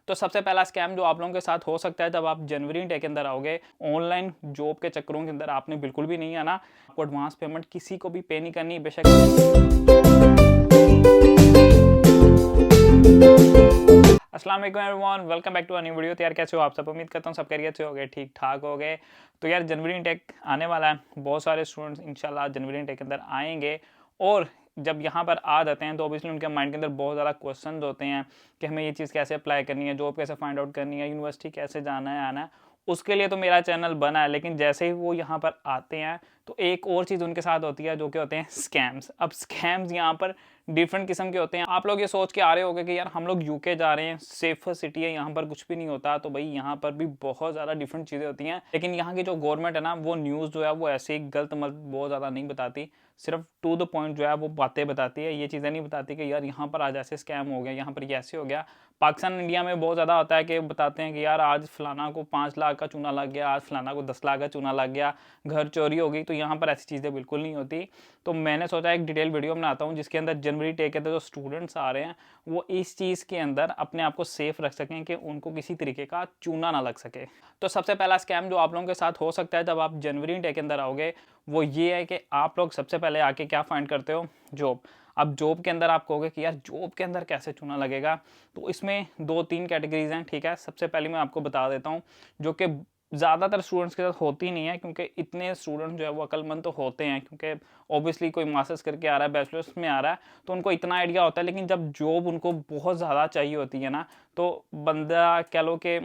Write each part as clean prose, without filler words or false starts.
तो सबसे पहला स्कैम जो आप लोगों के साथ हो सकता है जब आप जनवरी इंटेक के अंदर आओगे, ऑनलाइन जॉब के चक्करों के अंदर आपने बिल्कुल भी नहीं आना। आपको एडवांस पेमेंट किसी को भी पे नहीं करनी, बेशक। अस्सलाम वालेकुम everyone, welcome back to a new video. तो यार कैसे हो आप सब? उम्मीद करता हूँ सब खैरियत से हो गए, ठीक ठाक हो गए। तो यार जनवरी इंटेक आने वाला है, बहुत सारे स्टूडेंट्स इंशाल्लाह जनवरी इंटेक के अंदर आएंगे और जब यहाँ पर आ जाते हैं तो ऑब्वियसली उनके माइंड के अंदर बहुत ज़्यादा क्वेश्चंस होते हैं कि हमें ये चीज़ कैसे अप्लाई करनी है, जॉब कैसे फाइंड आउट करनी है, यूनिवर्सिटी कैसे जाना है, आना है। उसके लिए तो मेरा चैनल बना है, लेकिन जैसे ही वो यहाँ पर आते हैं तो एक और चीज़ उनके साथ होती है जो कि होते हैं स्कैम्स। अब स्कैम्स यहाँ पर डिफरेंट किस्म के होते हैं। आप लोग ये सोच के आ रहे होंगे कि यार हम लोग यूके जा रहे हैं, सेफर सिटी है, यहाँ पर कुछ भी नहीं होता। तो भाई यहाँ पर भी बहुत ज़्यादा डिफरेंट चीज़ें होती हैं, लेकिन यहाँ की जो गवर्नमेंट है ना, वो न्यूज़ जो है वो ऐसे ही गलत मलत बहुत ज़्यादा नहीं बताती, सिर्फ टू द पॉइंट जो है वो बातें बताती है। ये चीज़ें नहीं बताती कि यार यहाँ पर आज ऐसे स्कैम हो गया, यहाँ पर ये ऐसे हो गया। पाकिस्तान इंडिया में बहुत ज़्यादा होता है कि बताते हैं कि यार आज फलाना को 5 लाख का चूना लग गया, आज फलाना को 10 लाख का चूना लग गया, घर चोरी हो गई। तो यहाँ पर ऐसी चीज़ें बिल्कुल नहीं होती। तो मैंने सोचा एक डिटेल वीडियो बनाता हूँ जिसके अंदर जनवरी टेक के अंदर जो स्टूडेंट्स आ रहे हैं वो इस चीज़ के अंदर अपने आप को सेफ रख सकें कि उनको किसी तरीके का चूना ना लग सके। तो सबसे पहला स्कैम जो आप लोगों के साथ हो सकता है जब आप जनवरी टेक के अंदर आओगे, वो ये है कि आप लोग सबसे पहले आके क्या फाइंड करते हो? जॉब। अब जॉब के अंदर आप कहोगे कि यार जॉब के अंदर कैसे चुना लगेगा, तो इसमें 2-3 कैटेगरीज हैं, ठीक है। सबसे पहले मैं आपको बता देता हूँ जो कि ज़्यादातर स्टूडेंट्स के साथ होती नहीं है, क्योंकि इतने स्टूडेंट जो है वो अक्लमंद तो होते हैं, क्योंकि ऑब्वियसली कोई मास्टर्स करके आ रहा है, बैचलर्स में आ रहा है, तो उनको इतना आइडिया होता है। लेकिन जब जॉब उनको बहुत ज़्यादा चाहिए होती है ना, तो बंदा कह लो कि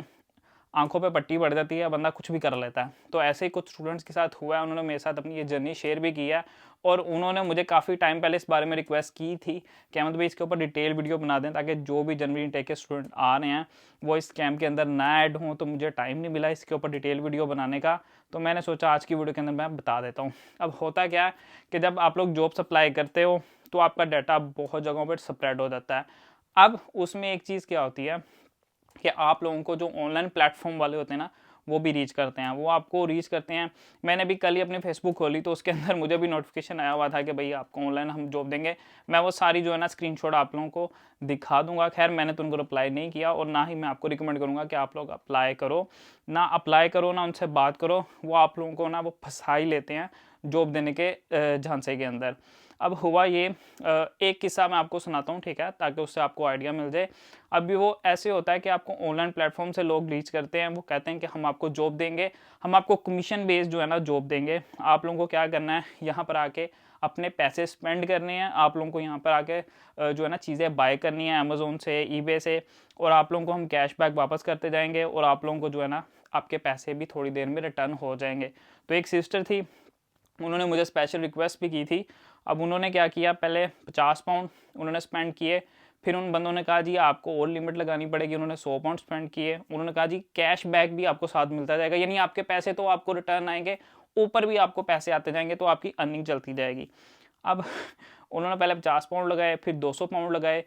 आंखों पे पट्टी पड़ जाती है, बंदा कुछ भी कर लेता है। तो ऐसे ही कुछ स्टूडेंट्स के साथ हुआ है, उन्होंने मेरे साथ अपनी ये जर्नी शेयर भी की है और उन्होंने मुझे काफ़ी टाइम पहले इस बारे में रिक्वेस्ट की थी कि अहमद भाई इसके ऊपर डिटेल वीडियो बना दें, ताकि जो भी जनवरी इंटेक के स्टूडेंट आ रहे हैं वो इस कैम्प के अंदर ना ऐड हों। तो मुझे टाइम नहीं मिला इसके ऊपर डिटेल वीडियो बनाने का, तो मैंने सोचा आज की वीडियो के अंदर मैं बता देता हूँ। अब होता क्या है कि जब आप लोग जॉब सप्लाई करते हो तो आपका डाटा बहुत जगहों पर स्प्रेड हो जाता है। अब उसमें एक चीज़ क्या होती है कि आप लोगों को जो ऑनलाइन प्लेटफॉर्म वाले होते हैं ना, वो भी रीच करते हैं, वो आपको रीच करते हैं। मैंने भी कल ही अपनी फेसबुक खोली तो उसके अंदर मुझे भी नोटिफिकेशन आया हुआ था कि भाई आपको ऑनलाइन हम जॉब देंगे। मैं वो सारी जो है ना स्क्रीनशॉट आप लोगों को दिखा दूंगा। खैर मैंने तो उनको रिप्लाई नहीं किया और ना ही मैं आपको रिकमेंड करूंगा कि आप लोग अप्लाई करो। ना अप्लाई करो, ना उनसे बात करो, वो आप लोगों को ना वो फंसा ही लेते हैं जॉब देने के झांसे के अंदर। अब हुआ ये, एक किस्सा मैं आपको सुनाता हूँ, ठीक है, ताकि उससे आपको आइडिया मिल जाए। अभी वो ऐसे होता है कि आपको ऑनलाइन प्लेटफॉर्म से लोग रीच करते हैं, वो कहते हैं कि हम आपको जॉब देंगे, हम आपको कमीशन बेस्ड जो है ना जॉब देंगे। आप लोगों को क्या करना है, यहाँ पर आके अपने पैसे स्पेंड करने हैं। आप लोगों को यहाँ पर आके जो है ना चीज़ें बाय करनी है अमेजोन से, ईबे से, और आप लोगों को हम कैशबैक वापस करते जाएंगे और आप लोगों को जो है ना आपके पैसे भी थोड़ी देर में रिटर्न हो जाएंगे। तो एक सिस्टर थी, उन्होंने मुझे स्पेशल रिक्वेस्ट भी की थी। अब उन्होंने क्या किया, पहले 50 पाउंड उन्होंने स्पेंड किए, फिर उन बंदों ने कहा जी आपको और लिमिट लगानी पड़ेगी, उन्होंने 100 पाउंड स्पेंड किए। उन्होंने कहा जी कैश बैक भी आपको साथ मिलता जाएगा, यानी आपके पैसे तो आपको रिटर्न आएंगे, ऊपर भी आपको पैसे आते जाएंगे, तो आपकी अर्निंग चलती जाएगी। अब उन्होंने पहले 50 पाउंड लगाए, फिर 200 पाउंड लगाए,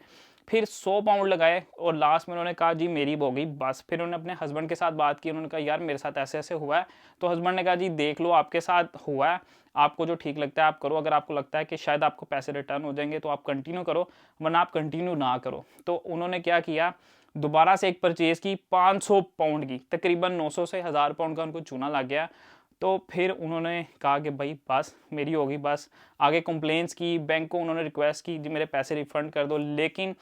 फिर 100 पाउंड लगाए और लास्ट में उन्होंने कहा जी मेरी हो गई बस। फिर उन्होंने अपने हस्बैंड के साथ बात की, उन्होंने कहा यार मेरे साथ ऐसे ऐसे हुआ है। तो हस्बैंड ने कहा जी देख लो आपके साथ हुआ है, आपको जो ठीक लगता है आप करो, अगर आपको लगता है कि शायद आपको पैसे रिटर्न हो जाएंगे तो आप कंटिन्यू करो, वरना आप कंटिन्यू ना करो। तो उन्होंने क्या किया, दोबारा से एक परचेज़ की 500 पाउंड की, तकरीबन 900 से 1000 पाउंड का उनको चूना लग गया। तो फिर उन्होंने कहा कि भाई बस मेरी होगी बस। आगे कंप्लेंट्स की, बैंक को उन्होंने रिक्वेस्ट की जी मेरे पैसे रिफ़ंड कर दो, लेकिन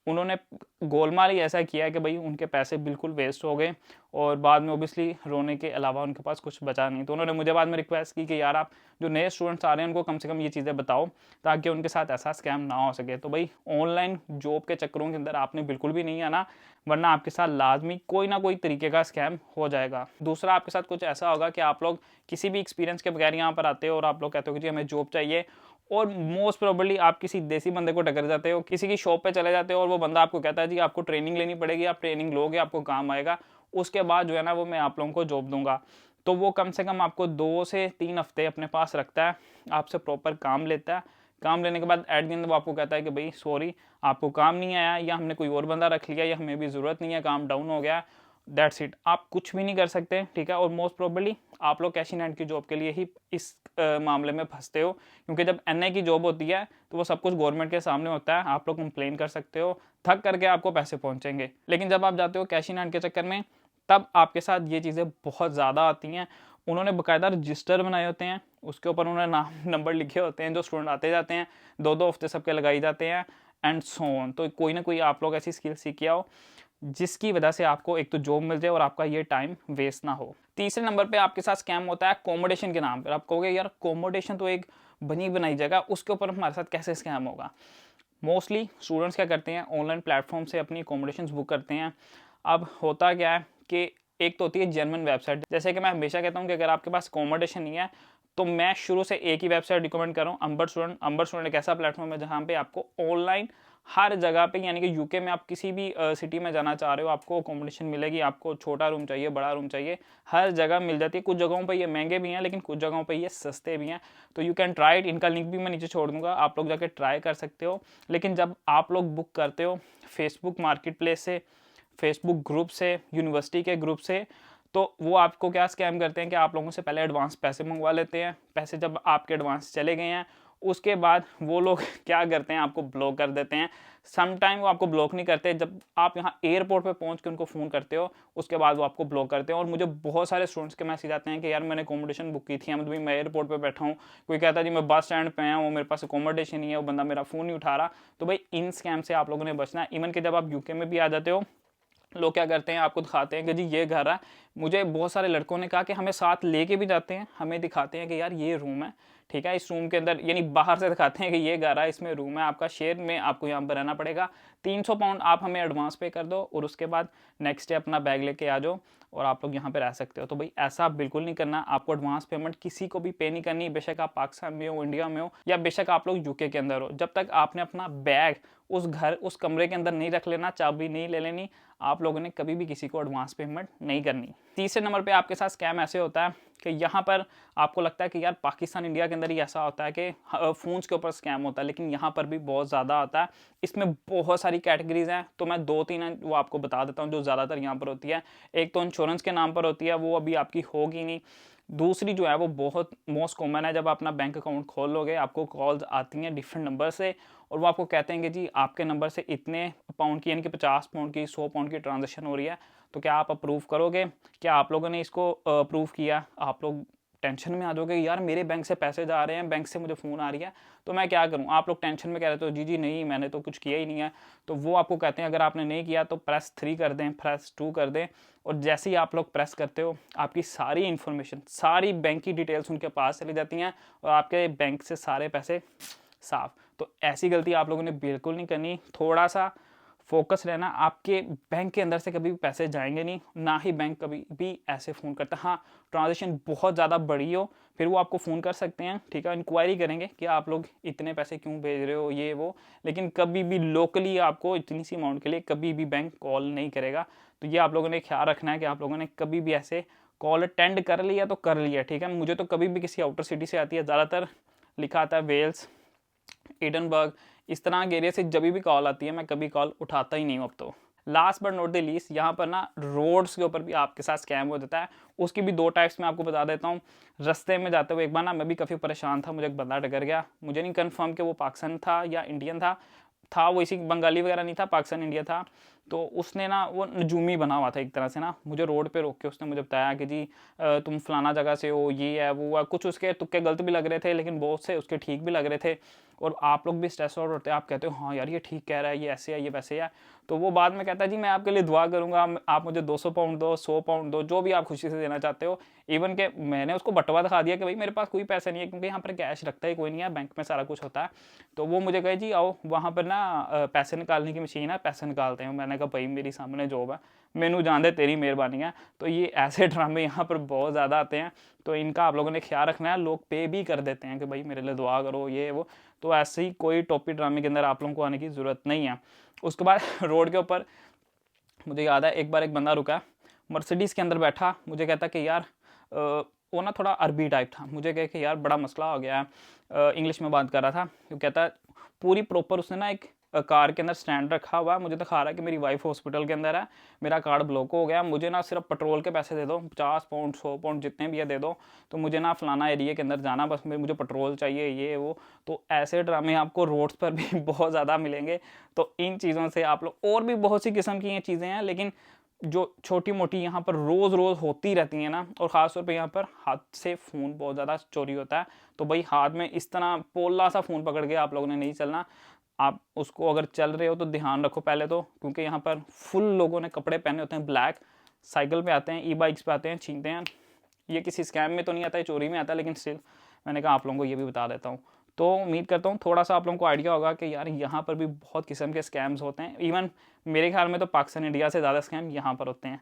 उन्होंने गोलमाल ही ऐसा किया कि भाई उनके पैसे बिल्कुल वेस्ट हो गए और बाद में ओबियसली रोने के अलावा उनके पास कुछ बचा नहीं। तो उन्होंने मुझे बाद में रिक्वेस्ट की कि यार आप जो नए स्टूडेंट्स आ रहे हैं उनको कम से कम ये चीज़ें बताओ ताकि उनके साथ ऐसा स्कैम ना हो सके। तो भाई ऑनलाइन जॉब के चक्करों के अंदर आपने बिल्कुल भी नहीं आना, वरना आपके साथ लाजमी कोई ना कोई तरीके का स्कैम हो जाएगा। दूसरा, आपके साथ कुछ ऐसा होगा कि आप लोग किसी भी एक्सपीरियंस के बगैर यहाँ पर आते हो और आप लोग कहते हो कि जी हमें जॉब चाहिए, और मोस्ट प्रोबेबली आप किसी देसी बंदे को टकर जाते हो, किसी की शॉप पे चले जाते हो और वो बंदा आपको कहता है जी आपको ट्रेनिंग लेनी पड़ेगी, आप ट्रेनिंग लोगे आपको काम आएगा, उसके बाद जो है ना वो मैं आप लोगों को जॉब दूंगा। तो वो कम से कम आपको 2 से 3 हफ्ते अपने पास रखता है, आपसे प्रॉपर काम लेता है। काम लेने के बाद एट द एंड वो आपको कहता है कि भाई सॉरी आपको काम नहीं आया, या हमने कोई और बंदा रख लिया, या हमें भी ज़रूरत नहीं है, काम डाउन हो गया। दैट्स इट, आप कुछ भी नहीं कर सकते, ठीक है। और मोस्ट प्रोबेबली आप लोग कैश इन हैंड की जॉब के लिए ही इस मामले में फंसते हो, क्योंकि जब एनआई की जॉब होती है तो वो सब कुछ गवर्नमेंट के सामने होता है, आप लोग कंप्लेन कर सकते हो, थक करके आपको पैसे पहुंचेंगे। लेकिन जब आप जाते हो कैश इन हैंड के चक्कर में, तब आपके साथ ये चीज़ें बहुत ज़्यादा आती हैं। उन्होंने बाकायदा रजिस्टर बनाए होते हैं, उसके ऊपर उन्होंने नाम नंबर लिखे होते हैं, जो स्टूडेंट आते जाते हैं, 2-2 हफ्ते सबके लगाई जाते हैं एंड सो ऑन। तो कोई ना कोई आप लोग ऐसी स्किल सीख के आओ जिसकी वजह से आपको एक तो जॉब मिल जाए और आपका ये टाइम वेस्ट ना हो। तीसरे नंबर पे आपके साथ स्कैम होता है अकोमोडेशन के नाम पर। आप कहोगे यार अकोमोडेशन तो एक बनी बनाई जगह, उसके ऊपर हमारे साथ कैसे स्कैम होगा। मोस्टली स्टूडेंट्स क्या करते हैं, ऑनलाइन प्लेटफॉर्म से अपनी अकोमोडेशन बुक करते हैं। अब होता क्या है कि एक तो होती है जेन्युइन वेबसाइट, जैसे कि मैं हमेशा कहता हूँ कि अगर आपके पास अकोमोडेशन नहीं है तो मैं शुरू से एक ही वेबसाइट रिकमेंड कर रहा हूँ, अंबर स्टूडेंट। अंबर स्टूडेंट एक ऐसा प्लेटफॉर्म है जहाँ पे आपको ऑनलाइन हर जगह पे, यानी कि यूके में आप किसी भी सिटी में जाना चाह रहे हो, आपको अकोमोडेशन मिलेगी। आपको छोटा रूम चाहिए, बड़ा रूम चाहिए, हर जगह मिल जाती है। कुछ जगहों पे ये महंगे भी हैं, लेकिन कुछ जगहों पे ये सस्ते भी हैं। तो यू कैन ट्राई इट, इनका लिंक भी मैं नीचे छोड़ दूंगा, आप लोग जाके ट्राई कर सकते हो। लेकिन जब आप लोग बुक करते हो फेसबुक मार्केट प्लेस से, फेसबुक ग्रुप से, यूनिवर्सिटी के ग्रुप से, तो वो आपको क्या स्कैम करते हैं कि आप लोगों से पहले एडवांस पैसे मंगवा लेते हैं। पैसे जब आपके एडवांस चले गए हैं, उसके बाद वो लोग क्या करते हैं, आपको ब्लॉक कर देते हैं। सम टाइम वो आपको ब्लॉक नहीं करते, जब आप यहाँ एयरपोर्ट पे पहुँच के उनको फ़ोन करते हो उसके बाद वो आपको ब्लॉक करते हैं। और मुझे बहुत सारे स्टूडेंट्स के मैसेज आते हैं कि यार मैंने अकोमोडेशन बुक की थी, मतलब मैं एयरपोर्ट पे बैठा हूँ, कोई कहता है जी मैं बस स्टैंड पे आया हूँ, मेरे पास अकोमोडेशन नहीं है, वो बंदा मेरा फ़ोन नहीं उठा रहा। तो भाई इन स्कैम से आप लोगों ने बचना है। इवन कि जब आप यूके में भी आ जाते हो, लोग क्या करते हैं, आपको दिखाते हैं कि जी ये घर है। मुझे बहुत सारे लड़कों ने कहा कि हमें साथ लेके भी जाते हैं, हमें दिखाते हैं कि यार ये रूम है, ठीक है, इस रूम के अंदर, यानी बाहर से दिखाते हैं कि ये घर है, इसमें रूम है, आपका शेयर में आपको यहाँ पर रहना पड़ेगा, 300 पाउंड आप हमें एडवांस पे कर दो और उसके बाद नेक्स्ट डे अपना बैग लेके आ जाओ और आप लोग यहाँ पे रह सकते हो। तो भाई ऐसा बिल्कुल नहीं करना, आपको एडवांस पेमेंट किसी को भी पे नहीं करनी, बेशक आप पाकिस्तान में हो, इंडिया में हो, या बेशक आप लोग यूके के अंदर हो। जब तक आपने अपना बैग उस घर, उस कमरे के अंदर नहीं रख लेना, चाबी नहीं ले लेनी, आप लोगों ने कभी भी किसी को एडवांस पेमेंट नहीं करनी। तीसरे नंबर पे आपके साथ स्कैम ऐसे होता है कि यहाँ पर आपको लगता है कि यार पाकिस्तान इंडिया के अंदर ही ऐसा होता है कि फ़ोन्स के ऊपर स्कैम होता है, लेकिन यहाँ पर भी बहुत ज़्यादा आता है। इसमें बहुत सारी कैटेगरीज हैं, तो मैं 2-3 हैं वो आपको बता देता हूँ जो ज़्यादातर यहाँ पर होती है। एक तो इंश्योरेंस के नाम पर होती है, वो अभी आपकी होगी नहीं। दूसरी जो है वो बहुत मोस्ट कॉमन है, जब अपना बैंक अकाउंट खोल लोगे आपको कॉल्स आती हैं डिफरेंट नंबर से और वो आपको कहते हैं कि जी आपके नंबर से इतने पाउंड की, यानी कि 50 पाउंड की, 100 पाउंड की ट्रांजैक्शन हो रही है, तो क्या आप अप्रूव करोगे? क्या आप लोगों ने इसको अप्रूव किया? आप लोग टेंशन में आ जाओगे, यार मेरे बैंक से पैसे जा रहे हैं, बैंक से मुझे फ़ोन आ रही है, तो मैं क्या करूं? आप लोग टेंशन में कह रहे हो जी जी नहीं मैंने तो कुछ किया ही नहीं है। तो वो आपको कहते हैं अगर आपने नहीं किया तो प्रेस 3 कर दें, प्रेस 2 कर दें, और जैसे ही आप लोग प्रेस करते हो आपकी सारी इन्फॉर्मेशन, सारी बैंक की डिटेल्स उनके पास चली जाती हैं और आपके बैंक से सारे पैसे साफ। तो ऐसी गलती आप लोगों ने बिल्कुल नहीं करनी। थोड़ा सा फोकस रहना, आपके बैंक के अंदर से कभी भी पैसे जाएंगे नहीं, ना ही बैंक कभी भी ऐसे फ़ोन करता। हाँ, ट्रांजेक्शन बहुत ज़्यादा बड़ी हो फिर वो आपको फ़ोन कर सकते हैं, ठीक है, इंक्वायरी करेंगे कि आप लोग इतने पैसे क्यों भेज रहे हो, ये वो, लेकिन कभी भी लोकली आपको इतनी सी अमाउंट के लिए कभी भी बैंक कॉल नहीं करेगा। तो ये आप लोगों ने ख्याल रखना है कि आप लोगों ने कभी भी ऐसे कॉल अटेंड कर लिया तो कर लिया, ठीक है। मुझे तो कभी भी किसी आउटर सिटी से आती है, ज़्यादातर लिखा आता है वेल्स, एडनबर्ग, इस तरह के एरिया से जब भी कॉल आती है मैं कभी कॉल उठाता ही नहीं हूँ अब तो। Last but not the least, यहाँ पर ना रोड्स के ऊपर भी आपके साथ स्कैम हो जाता है। उसकी भी 2 टाइप्स में आपको बता देता हूँ। रास्ते में जाते हुए एक बार ना मैं भी काफ़ी परेशान था, मुझे एक बंदा टकर गया, मुझे नहीं कंफर्म कि वो पाकिस्तान था या इंडियन था वो, इसी बंगाली वगैरह नहीं था, पाकिस्तान इंडिया था। तो उसने ना वो नजूमी बना हुआ था एक तरह से ना, मुझे रोड पे रोक के उसने मुझे बताया कि जी तुम फलाना जगह से हो, ये है वो है, कुछ उसके तुक्के गलत भी लग रहे थे लेकिन बहुत से उसके ठीक भी लग रहे थे। और आप लोग भी स्ट्रेस आउट होते हैं, आप कहते हो हाँ यार ये ठीक कह रहा है, ये ऐसे है, ये वैसे है। तो वो बाद में कहता है जी मैं आपके लिए दुआ करूंगा, आप मुझे 200 पाउंड दो, 100 पाउंड दो, जो भी आप खुशी से देना चाहते हो। इवन के मैंने उसको बटवा दिखा दिया कि भाई मेरे पास कोई पैसा नहीं है, क्योंकि यहाँ पर कैश रखता ही कोई नहीं है, बैंक में सारा कुछ होता है। तो वो मुझे कहे जी आओ वहाँ पर ना पैसे निकालने की मशीन है, पैसे निकालते हैं। मैंने कहा भाई मेरी सामने जॉब है, मैनू जान दे, तेरी मेहरबानी है। तो ये ऐसे ड्रामे यहाँ पर बहुत ज़्यादा आते हैं, तो इनका आप लोगों ने ख्याल रखना है। लोग पे भी कर देते हैं कि भाई मेरे लिए दुआ करो, ये वो। तो ऐसे ही कोई टॉपिक ड्रामे के अंदर आप लोगों को आने की ज़रूरत नहीं है। उसके बाद रोड के ऊपर मुझे याद है एक बार एक बंदा रुका, मर्सिडीज़ के अंदर बैठा, मुझे कहता कि यार वो ना थोड़ा अरबी टाइप था, मुझे कहे कि यार बड़ा मसला हो गया है, इंग्लिश में बात कर रहा था। वो कहता पूरी प्रॉपर उसने ना एक कार के अंदर स्टैंड रखा हुआ है, मुझे दिखा रहा है कि मेरी वाइफ हॉस्पिटल के अंदर है, मेरा कार्ड ब्लॉक हो गया, मुझे ना सिर्फ पेट्रोल के पैसे दे दो, 50 पाउंड 100 पाउंड जितने भी है दे दो, तो मुझे ना फलाना एरिया के अंदर जाना, बस मुझे पेट्रोल चाहिए ये वो। तो ऐसे ड्रामे आपको रोड्स पर भी बहुत ज़्यादा मिलेंगे। तो इन चीज़ों से आप लोग, और भी बहुत सी किस्म की ये चीज़ें हैं, लेकिन जो छोटी मोटी यहाँ पर रोज़ रोज़ होती रहती हैं ना, और ख़ास तौर पे यहाँ पर हाथ से फ़ोन बहुत ज़्यादा चोरी होता है। तो भाई हाथ में इस तरह पोला सा फ़ोन पकड़ के आप लोगों ने नहीं चलना। आप उसको अगर चल रहे हो तो ध्यान रखो पहले तो, क्योंकि यहाँ पर फुल लोगों ने कपड़े पहने होते हैं ब्लैक, साइकिल पे आते हैं, ई बाइक्स पे आते हैं, छीनते हैं। ये किसी स्कैम में तो नहीं आता है, चोरी में आता है, लेकिन स्टिल मैंने कहा आप लोगों को ये भी बता देता हूँ। तो उम्मीद करता हूँ थोड़ा सा आप लोगों को आइडिया होगा कि यार यहाँ पर भी बहुत किस्म के स्कैम्स होते हैं। इवन मेरे ख्याल में तो पाकिस्तान इंडिया से ज़्यादा स्कैम यहाँ पर होते हैं।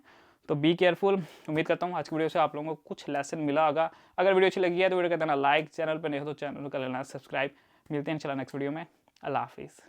तो बी केयरफुल। उम्मीद करता हूँ आज की वीडियो से आप लोगों को कुछ लेसन मिला होगा। अगर वीडियो अच्छी लगी है तो वीडियो कर देना लाइक, चैनल पर नहीं हो तो चैनल को कर लेना सब्सक्राइब। मिलते हैं इंशाल्लाह नेक्स्ट वीडियो में। अल्लाह हाफिज़।